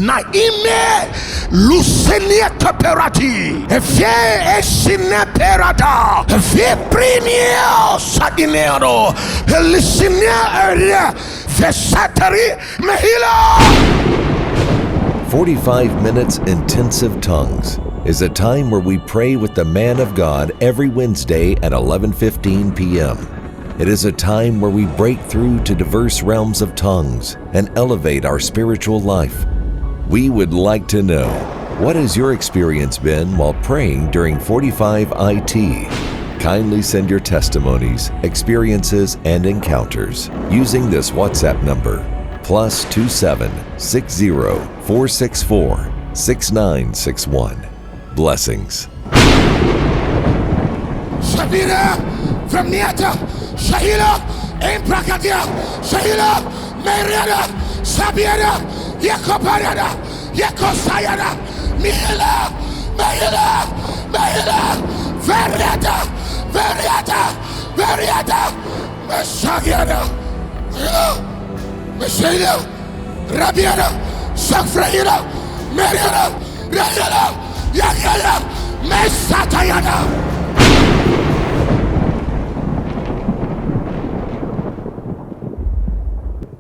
na ime lusenia teperati efie esine perada efie prinio sadinero elisinia area vesatari mehila. 45 minutes intensive tongues is a time where we pray with the man of God every Wednesday at 11:15 p.m. It is a time where we break through to diverse realms of tongues and elevate our spiritual life. We would like to know, what has your experience been while praying during 45 IT? Kindly send your testimonies, experiences, and encounters using this WhatsApp number, +27 60 464 6961. Blessings. Shabira Verniata Shahila Imprakatia Shahila Mariana Sabiana Yakopariana Yakosayana Mihila Mahila Veriata Meshagiana Meshina Rabiana Sakfraina Mariana Rayana Yakaya Mesatayana.